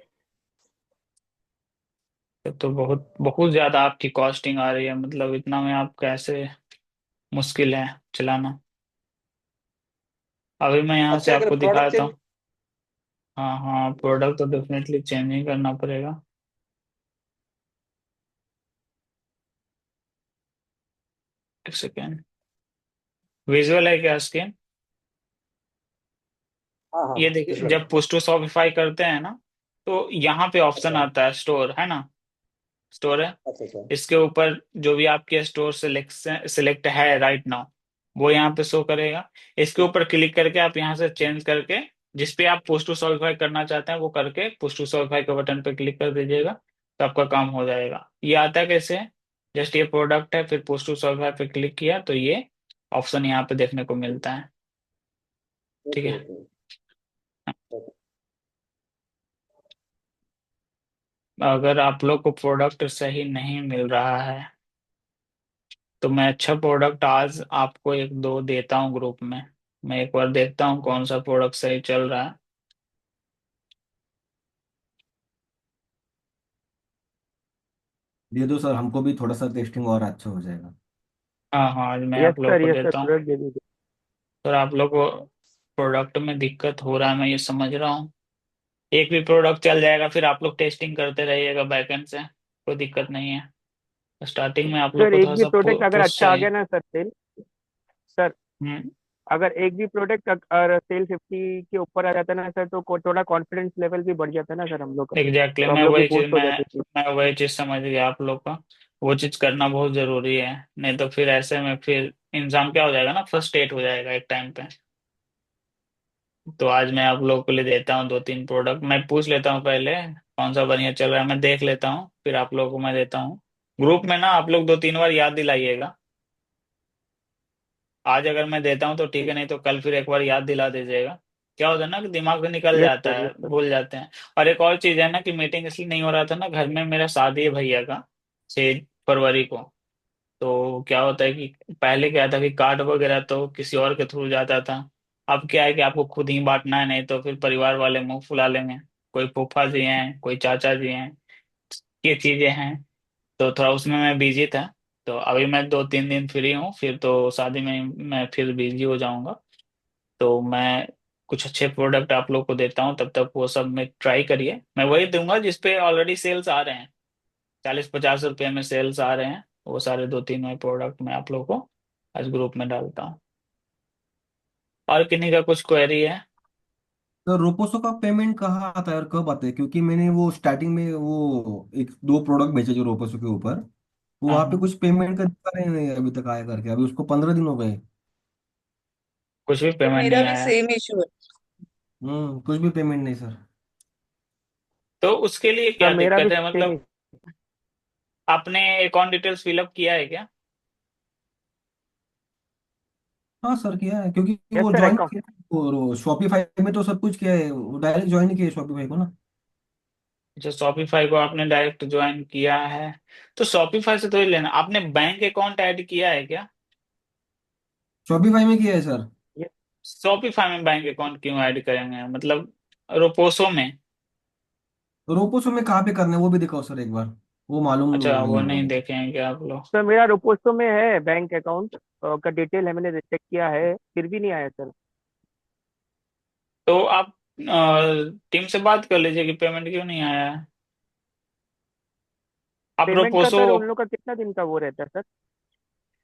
तो बहुत बहुत ज्यादा आपकी कॉस्टिंग आ रही है, मतलब इतना में आप कैसे? मुश्किल है चलाना। अभी मैं यहाँ अब से क्या करें, आपको प्रोडक्ट दिखाता चेंज। हूँ। हाँ हाँ, प्रोडक्ट तो डेफिनेटली चेंज ही करना पड़ेगा। एक सेकेंड। विजुअल है क्या स्क्रीन? हाँ हाँ, ये देखिए, विजुअल जब है। पुश टू शॉपिफाई करते हैं ना, तो यहाँ पे ऑप्शन अच्छा आता है स्टोर, है ना? स्टोर है। अच्छा अच्छा। इसके ऊपर जो भी आपके स्टोर सिलेक्ट है राइट नाउ, वो यहाँ पे शो करेगा। इसके ऊपर क्लिक करके आप यहाँ से चेंज करके, जिस पे आप पुश टू शॉपिफाई करना चाहते हैं वो करके पुश टू शॉपिफाई के बटन पे क्लिक कर दीजिएगा। तो आपका काम हो जाएगा। ये आता है कैसे? जस्ट ये प्रोडक्ट है, फिर पोस्ट टू शॉपिफाई पे क्लिक किया तो ये ऑप्शन यहाँ पे देखने को मिलता है। ठीक ओके है। ओके। अगर आप लोग को प्रोडक्ट सही नहीं मिल रहा है तो मैं अच्छा प्रोडक्ट आज आपको एक दो देता हूँ ग्रुप में। मैं एक बार देखता हूँ कौन सा प्रोडक्ट सही चल रहा है। दे दो सर, हमको भी थोड़ा सा टेस्टिंग और अच्छा हो जाएगा। हाँ हाँ, आज मैं यस आप लोग सर, को यस सर, देता हूँ। प्रोडक्ट दे दीजिए। और आप लोग को प्रोडक्ट में दिक्कत हो रहा है, मैं ये समझ रहा हूँ। एक भी प्रोडक्ट चल जाएगा, फिर आप लोग टेस्टिंग करते रहिएगा बैकएंड से, कोई दिक्कत नहीं है। स्टार्टिंग में आप लोग सर को एक थोड़ा भी सा प्रोडक्ट अगर पुश अच्छा आ चाहिए। गया ना सर, सेल, सर हम्म। अगर एक भी प्रोडक्ट अगर सेल 50 के ऊपर आ जाता है ना सर, तो थोड़ा कॉन्फिडेंस लेवल भी बढ़ जाता है ना सर हम लोग का। एग्जैक्टली, तो हम मैं लोग की वही चीज बूस्ट हो जाती थी। मैं वही चीज समझ गया आप लोग का। वो चीज करना बहुत जरूरी है, नहीं तो फिर ऐसे में फिर इंसान क्या हो जाएगा ना, फ्रस्ट्रेट हो जाएगा एक टाइम पे। तो आज मैं आप लोगों को लिए देता हूँ दो तीन प्रोडक्ट, मैं पूछ लेता हूँ पहले कौन सा बढ़िया चल रहा है, मैं देख लेता हूँ, फिर आप लोगों को मैं देता हूँ। ग्रुप में ना आप लोग दो तीन बार याद दिलाइएगा। आज अगर मैं देता हूँ तो ठीक है, नहीं तो कल फिर एक बार याद दिला दीजिएगा। क्या होता है ना कि दिमाग से निकल यस जाता सर, है, यस सर। भूल जाते हैं। और एक और चीज है ना कि मीटिंग इसलिए नहीं हो रहा था ना, घर में मेरा शादी है भैया का 6 फरवरी को। तो क्या होता है कि पहले क्या था कि कार्ड वगैरह तो किसी और के थ्रू जाता था। अब क्या है कि आपको खुद ही बांटना है, नहीं तो फिर परिवार वाले मुंह फुला लेंगे। कोई फूफा जी हैं, कोई चाचा जी हैं, ये चीजें हैं। तो थोड़ा उसमें मैं बिजी था। तो अभी मैं 2-3 दिन फ्री हूँ, फिर तो शादी में मैं फिर बिजी हो जाऊंगा। तो मैं कुछ अच्छे प्रोडक्ट आप लोग को देता हूँ, तब तक वो सब में ट्राई करिए। मैं वही दूंगा जिसपे ऑलरेडी सेल्स आ रहे हैं, 40-50 रुपये में सेल्स आ रहे हैं। वो सारे दो तीन में प्रोडक्ट मैं आप लोग को आज ग्रुप में डालता हूँ। और किन्हीं का कुछ क्वेरी है? तो रोपोसो का पेमेंट कहाँ आता है और कब आता है? क्योंकि मैंने वो स्टार्टिंग में वो एक दो प्रोडक्ट बेचे जो रोपोसो के ऊपर, वो हाँ वहाँ पे हाँ, कुछ पेमेंट का दिखा रहे नहीं अभी तक आया करके, अभी उसको 15 दिन हो गए। कुछ भी तो पेमेंट मेरा नहीं भी आया? सेम इशू है। कुछ भी पेमेंट नहीं सर। तो उसके लिए सर क्या मेरा भी दिक्कत है, सेम मतलब ही। आपने अकाउंट डिटेल्स फिलअप किया है क्या? हाँ सर किया है, क्योंकि यस वो सर, ज्वाइन अकाउंट। किया है, और शॉपिफाई में तो सब कुछ किया है, वो डायरेक्ट ज्वाइन ही किया है शॉपिफाई को ना। अच्छा, शॉपिफाई को आपने डायरेक्ट ज्वाइन किया है। तो शॉपिफाई से तो ही लेना, आपने बैंक अकाउंट ऐड किया है क्या? शॉपिफाई में किया है सर। शॉपिफाई में बैंक अकाउंट क्यों ऐड करेंगे, मतलब रोपोसो में? रोपोसो में कहाँ पे करना है वो भी दिखाओ सर एक बार, वो मालूम अच्छा, नहीं वो है नहीं मुझे। देखे हैं क्या आप लोग? सर मेरा रोपोस्टो में है बैंक अकाउंट का डिटेल है, मैंने चेक किया है, फिर भी नहीं आया सर। तो आप टीम से बात कर लीजिए कि पेमेंट क्यों नहीं आया है। आप पेमेंट का रोपोसो, सर उन लोग का कितना दिन का वो रहता है सर?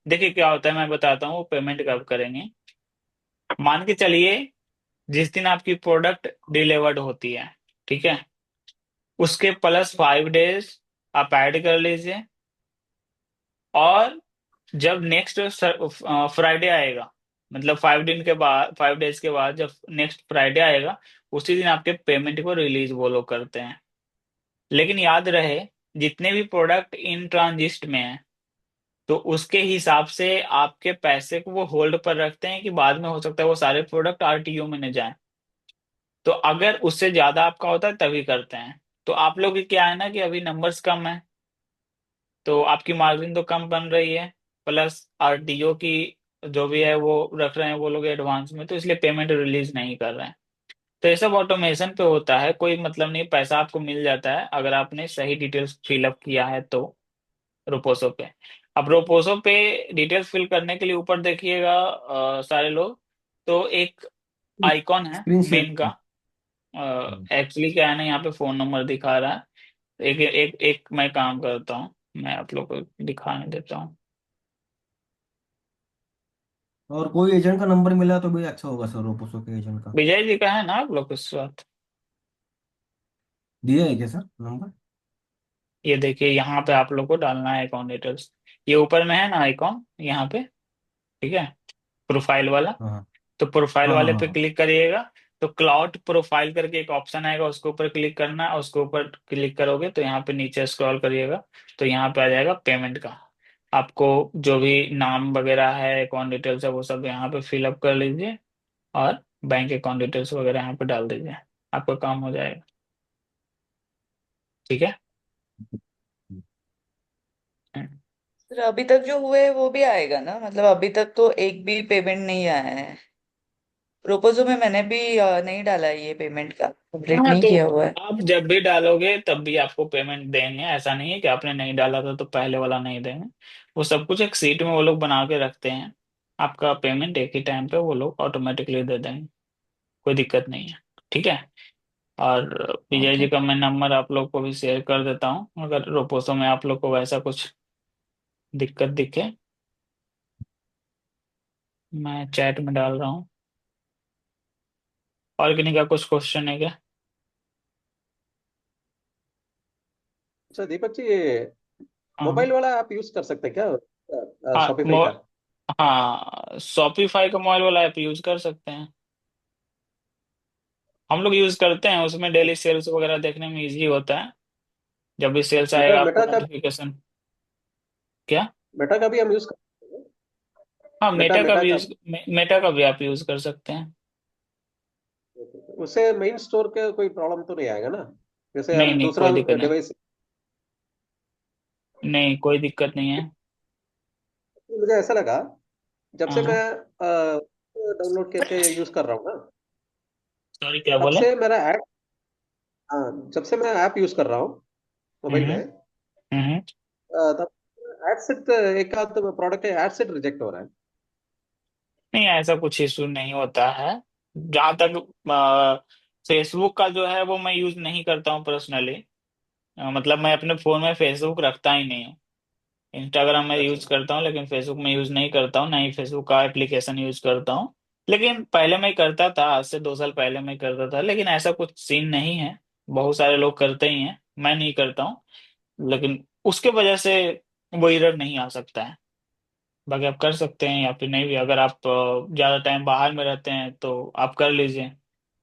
देखिए क्या होता है मैं बताता हूँ, पेमेंट कब करेंगे। मान के चलिए जिस दिन आपकी प्रोडक्ट डिलीवर्ड होती है, ठीक है, उसके +5 डेज आप ऐड कर लीजिए। और जब नेक्स्ट फ्राइडे आएगा, मतलब 5 दिन के बाद, 5 डेज के बाद जब नेक्स्ट फ्राइडे आएगा, उसी दिन आपके पेमेंट को रिलीज वो लोग करते हैं। लेकिन याद रहे, जितने भी प्रोडक्ट इन ट्रांजिस्ट में है, तो उसके हिसाब से आपके पैसे को वो होल्ड पर रखते हैं कि बाद में हो सकता है वो सारे प्रोडक्ट आरटीओ में न जाए। तो अगर उससे ज्यादा आपका होता है तभी करते हैं। तो आप लोग की क्या है ना कि अभी नंबर्स कम है, तो आपकी मार्जिन तो कम बन रही है, प्लस आरटीओ की जो भी है वो रख रहे हैं वो लोग एडवांस में, तो इसलिए पेमेंट रिलीज नहीं कर रहे हैं। तो ये सब ऑटोमेशन पे होता है, कोई मतलब नहीं, पैसा आपको मिल जाता है अगर आपने सही डिटेल्स फिलअप किया है तो। रोपोसो पे, अब रोपोसो पे डिटेल्स फिल करने के लिए ऊपर देखिएगा सारे लोग, तो एक आइकॉन है स्क्रीन शेयर। बिन का। एक्चुअली क्या है ना, यहाँ पे फोन नंबर दिखा रहा है। एक एक एक मैं काम करता हूँ, मैं आप लोग को दिखाने देता हूँ। और कोई एजेंट का नंबर मिला तो भी अच्छा होगा सर, रोपोसो के एजेंट का। विजय जी का है ना आप लोग के साथ? दिया है क्या सर नंबर? ये देखिए यहाँ पे आप लोग को डालना है अकाउंट डिटेल्स। ये ऊपर में है ना आइकॉन यहाँ पे, ठीक है, प्रोफाइल वाला। हाँ तो प्रोफाइल हाँ हाँ वाले हाँ पे हाँ। क्लिक करिएगा। तो क्लाउड प्रोफाइल करके एक ऑप्शन आएगा, उसके ऊपर क्लिक करना है। उसके ऊपर क्लिक करोगे तो यहाँ पे नीचे स्क्रॉल करिएगा, तो यहाँ पे आ जाएगा पेमेंट का। आपको जो भी नाम वगैरह है, अकाउंट डिटेल्स है, वो सब यहाँ पे फिलअप कर लीजिए और बैंक अकाउंट डिटेल्स वगैरह यहाँ पे डाल दीजिए, आपका काम हो जाएगा। ठीक है। हम्म। फिर अभी तक जो हुए वो भी आएगा ना, मतलब अभी तक तो एक भी पेमेंट नहीं आया है। प्रोपोजो में मैंने भी नहीं डाला है, ये पेमेंट का कंप्लीट हाँ, नहीं तो किया हुआ है। आप जब भी डालोगे तब भी आपको पेमेंट देंगे, ऐसा नहीं है कि आपने नहीं डाला था तो पहले वाला नहीं देंगे। वो सब कुछ एक सीट में वो लोग बना के रखते हैं, आपका पेमेंट एक ही टाइम पे वो लोग ऑटोमेटिकली दे देंगे, कोई दिक्कत नहीं है। ठीक है। और विजय जी ओके। का मैं नंबर आप लोग को भी शेयर कर देता हूँ, अगर रोपोसो में आप लोग को वैसा कुछ दिक्कत दिखे। मैं चैट में डाल रहा हूँ। और किन्हीं का कुछ क्वेश्चन है क्या? अच्छा दीपक जी, ये हाँ। मोबाइल वाला आप यूज कर सकते हैं क्या हाँ शॉपिफाई का? हाँ, शॉपिफाई का मोबाइल वाला ऐप यूज कर सकते हैं, हम लोग यूज करते हैं। उसमें डेली सेल्स वगैरह देखने में इजी होता है, जब भी सेल्स मेटा आएगा आपको मेटा का नोटिफिकेशन। क्या? मेटा का भी हम यूज कर सकते हैं। हाँ, मेटा मेटा का मेटा भी का यूज, मेटा का भी आप यूज कर सकते हैं। उससे मेन स्टोर के कोई प्रॉब्लम तो नहीं आएगा ना, जैसे नहीं हम नहीं, दूसरा कोई दिक्कत नहीं। डिवाइस। नहीं, कोई दिक्कत नहीं है। मुझे ऐसा लगा, जब से मैं हाँ। डाउनलोड करके यूज कर रहा हूँ ना, सॉरी, क्या तब बोले? से मेरा ऐप, हाँ जब से मैं ऐप यूज कर रहा हूँ मोबाइल हम्म। में, हम्म। तब एड सेट एक आध प्रोडक्ट है एड सेट रिजेक्ट हो रहा है। नहीं, ऐसा कुछ इशू नहीं होता है। जहाँ तक फेसबुक का जो है वो मैं यूज नहीं करता हूँ पर्सनली, मतलब मैं अपने फोन में फेसबुक रखता ही नहीं हूँ। इंस्टाग्राम में अच्छा। यूज करता हूँ लेकिन फेसबुक में यूज नहीं करता हूँ, ना ही फेसबुक का एप्लीकेशन यूज करता हूँ। लेकिन पहले मैं करता था, आज से 2 साल पहले मैं करता था, लेकिन ऐसा कुछ सीन नहीं है। बहुत सारे लोग करते ही हैं, मैं नहीं करता हूँ। लेकिन उसके वजह से वो एरर नहीं आ सकता है। बाकी आप कर सकते हैं या फिर नहीं भी, अगर आप ज्यादा टाइम बाहर में रहते हैं तो आप कर लीजिए,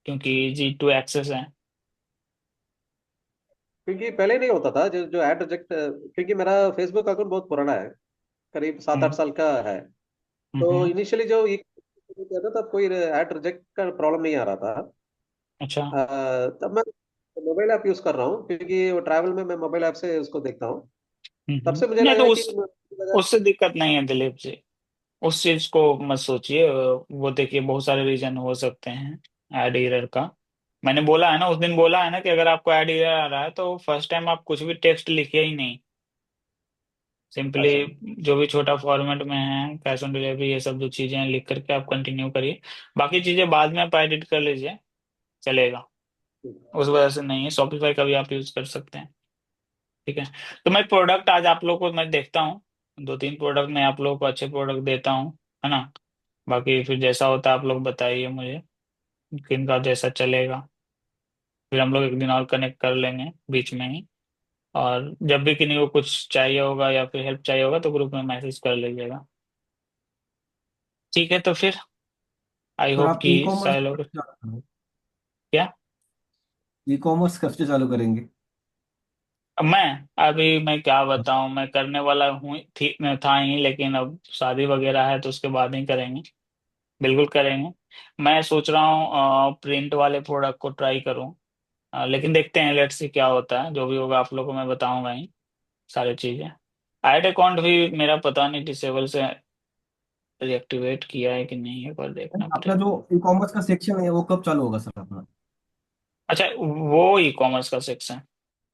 क्योंकि G2 एक्सेस है। क्योंकि पहले नहीं होता था जो जो एड रिजेक्ट, क्योंकि मेरा फेसबुक अकाउंट बहुत पुराना है, करीब सात आठ हम्म। साल का है। तो हम्म। इनिशियली जो ये किया था तब कोई एड रिजेक्ट का प्रॉब्लम नहीं आ रहा था। अच्छा। तब मैं मोबाइल ऐप यूज कर रहा हूँ, क्योंकि वो ट्रैवल में मैं मोबाइल ऐप से उसको देखता हूँ। तब से मुझे नहीं लगा तो कि उससे दिक्कत नहीं है दिलीप जी, उस चीज को मत सोचिए। वो देखिए, बहुत सारे रीजन हो सकते हैं एड एरर का। मैंने बोला है ना, उस दिन बोला है ना कि अगर आपको एड एरर आ रहा है तो फर्स्ट टाइम आप कुछ भी टेक्स्ट लिखिए ही नहीं, सिंपली अच्छा। जो भी छोटा फॉर्मेट में है, कैश ऑन डिलीवरी, ये सब जो चीजें हैं लिख करके आप कंटिन्यू करिए। बाकी चीजें बाद में आप एडिट कर लीजिए, चलेगा। उस वजह से नहीं है, शॉपिफाई का भी आप यूज कर सकते हैं। ठीक है। तो मैं प्रोडक्ट आज आप लोग को मैं देखता हूँ, 2-3 प्रोडक्ट मैं आप लोगों को अच्छे प्रोडक्ट देता हूँ, है ना। बाकी फिर जैसा होता है आप लोग बताइए मुझे, किन का जैसा चलेगा। फिर हम लोग एक दिन और कनेक्ट कर लेंगे बीच में ही। और जब भी किन्हीं को कुछ चाहिए होगा या फिर हेल्प चाहिए होगा तो ग्रुप में मैसेज कर लीजिएगा। ठीक है, तो फिर आई सर होप आप कि ई कॉमर्स सारे लोग। क्या? ई कॉमर्स कब से चालू करेंगे? अब मैं क्या बताऊं, मैं करने वाला हूँ थी, मैं था ही, लेकिन अब शादी वगैरह है तो उसके बाद ही करेंगे। बिल्कुल करेंगे। मैं सोच रहा हूँ प्रिंट वाले प्रोडक्ट को ट्राई करूँ, लेकिन देखते हैं, लेट्स सी क्या होता है, जो भी होगा आप लोगों को मैं बताऊंगा ही सारी चीजें। ऐड अकाउंट भी मेरा पता नहीं डिसेबल से रिएक्टिवेट किया है कि नहीं, एक बार देखना अपना पड़ेगा। जो ई कॉमर्स का सेक्शन है वो कब चालू होगा सर अपना? अच्छा, वो ई कॉमर्स का सेक्शन